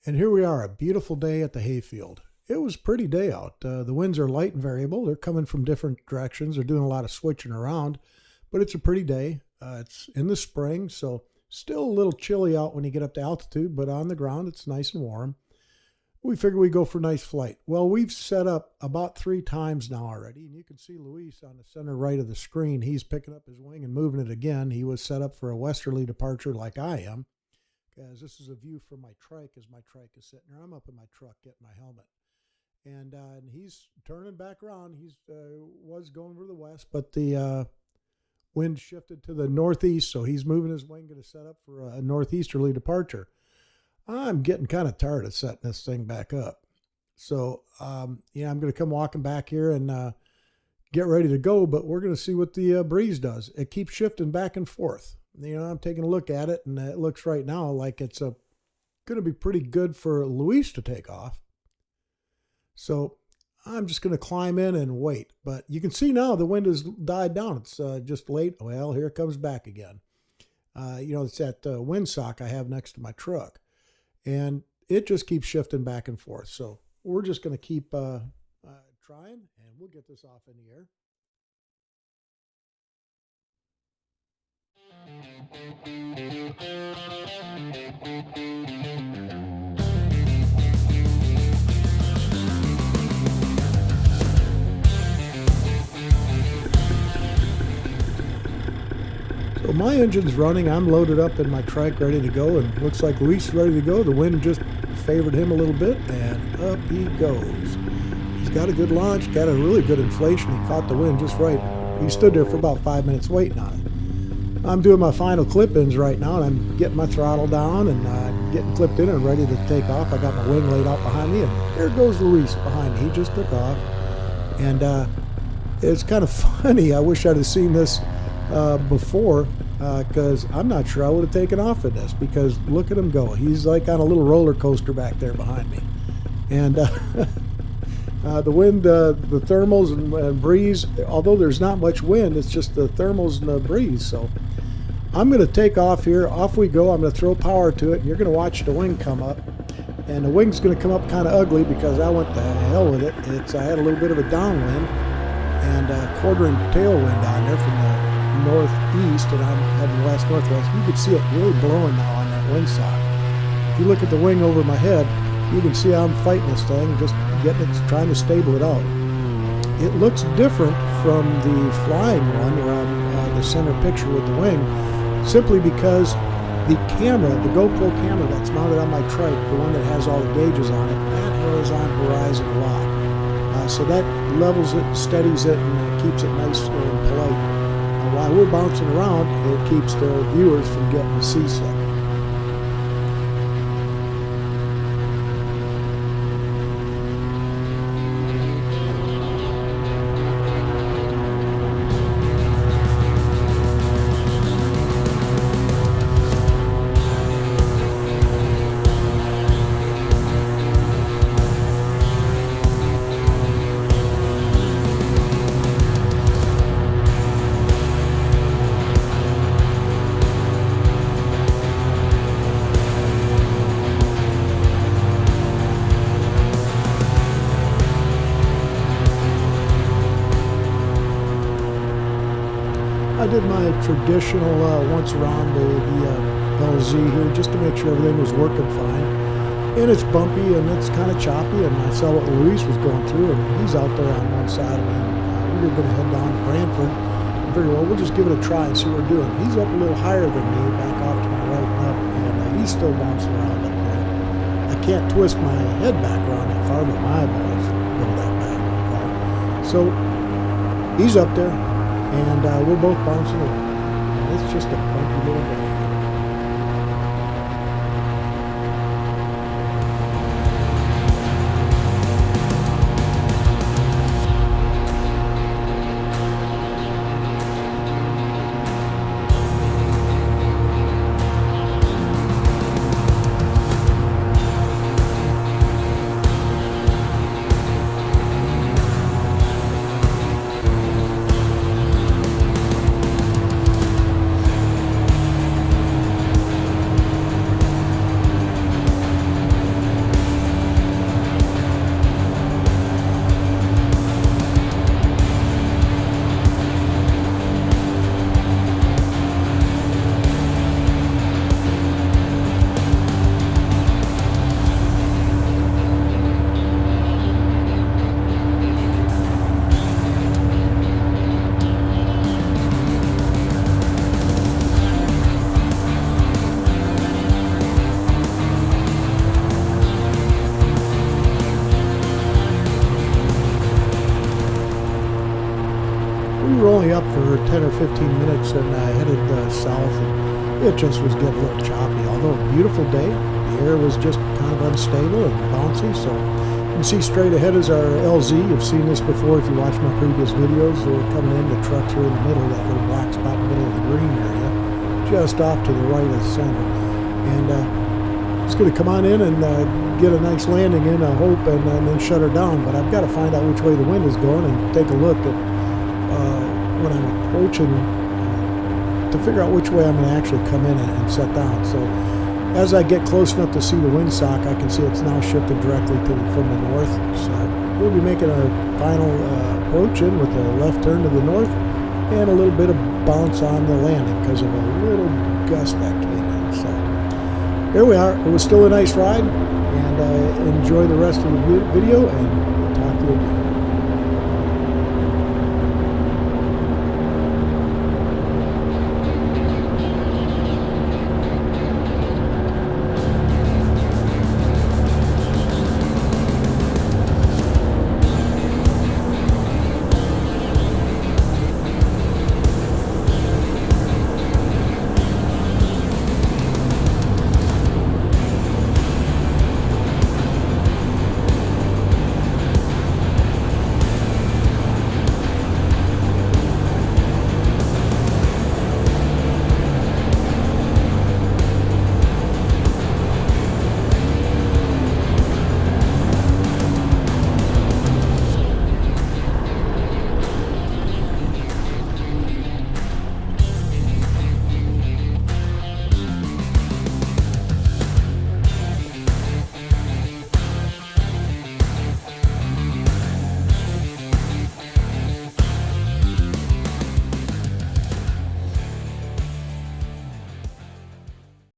And here we are, a beautiful day at the hayfield. It was a pretty day out. The winds are light and variable. They're coming from different directions. They're doing a lot of switching around, but it's a pretty day. It's in the spring, so still a little chilly out when you get up to altitude, but on the ground it's nice and warm. We figure we go for a nice flight. Well, we've set up about 3 times now already, and you can see Luis on the center right of the screen. He's picking up his wing and moving it again. He was set up for a westerly departure like I am, because this is a view from my trike as my trike is sitting there. I'm up in my truck getting my helmet. And he's turning back around. He was going for the west, but the wind shifted to the northeast, so he's moving his wing to set up for a northeasterly departure. I'm getting kind of tired of setting this thing back up. So, I'm going to come walking back here and get ready to go, but we're going to see what the breeze does. It keeps shifting back and forth. I'm taking a look at it, and it looks right now like it's going to be pretty good for Luis to take off. So I'm just going to climb in and wait. But you can see now the wind has died down. It's just late. Well, here it comes back again. It's that windsock I have next to my truck. And it just keeps shifting back and forth. So we're just going to keep trying, and we'll get this off in the air. So my engine's running. I'm loaded up in my trike, ready to go, and looks like Luis is ready to go. The wind just favored him a little bit, and up he goes. He's got a good launch, got a really good inflation. He caught the wind just right. He stood there for about 5 minutes waiting on it. I'm doing my final clip-ins right now, and I'm getting my throttle down and getting clipped in and ready to take off. I got my wing laid out behind me, and there goes Luis behind me. He just took off, and it's kind of funny. I wish I'd have seen this before, because I'm not sure I would have taken off in this, because look at him go. He's like on a little roller coaster back there behind me. And the wind, the thermals and breeze, although there's not much wind, it's just the thermals and the breeze. So I'm going to take off here. Off we go. I'm going to throw power to it, and you're going to watch the wing come up. And the wing's going to come up kind of ugly because I went to hell with it. I had a little bit of a downwind and a quartering tailwind on there from the northeast, and I'm heading west-northwest. You can see it really blowing now on that windsock. If you look at the wing over my head, you can see I'm fighting this thing, just trying to stable it out. It looks different from the flying one where I'm the center picture with the wing, simply because the camera, the GoPro camera that's mounted on my trike, the one that has all the gauges on it, that has on horizon lock. So that levels it, steadies it, and keeps it nice and polite. While we're bouncing around, it keeps the viewers from getting seasick. I did my traditional once around the LZ here just to make sure everything was working fine. And it's bumpy and it's kind of choppy, and I saw what Luis was going through, and he's out there on one side of me. We were going to head down to Brantford. I figured, well, we'll just give it a try and see what we're doing. He's up a little higher than me, back off to my right and up, and he's still bouncing around up there. I can't twist my head back around that far, but my eyeballs go that back far. So he's up there. And we're both bouncing around. And it's just a bumpy little day. we were only up for 10 or 15 minutes and headed south, and it just was getting a little choppy. Although a beautiful day, the air was just kind of unstable and bouncy. So you can see straight ahead is our LZ. You've seen this before if you watch my previous videos. We're coming in, the trucks are in the middle, that little black spot in the middle of the green area, just off to the right of the center. And it's going to come on in and get a nice landing in, I hope, and then shut her down. But I've got to find out which way the wind is going and take a look at when I'm approaching to figure out which way I'm going to actually come in and set down. So as I get close enough to see the windsock, I can see it's now shifted directly from the north. So we'll be making our final approach in with a left turn to the north and a little bit of bounce on the landing because of a little gust that came in. So there we are. It was still a nice ride, and enjoy the rest of the video, and I'll talk to you again.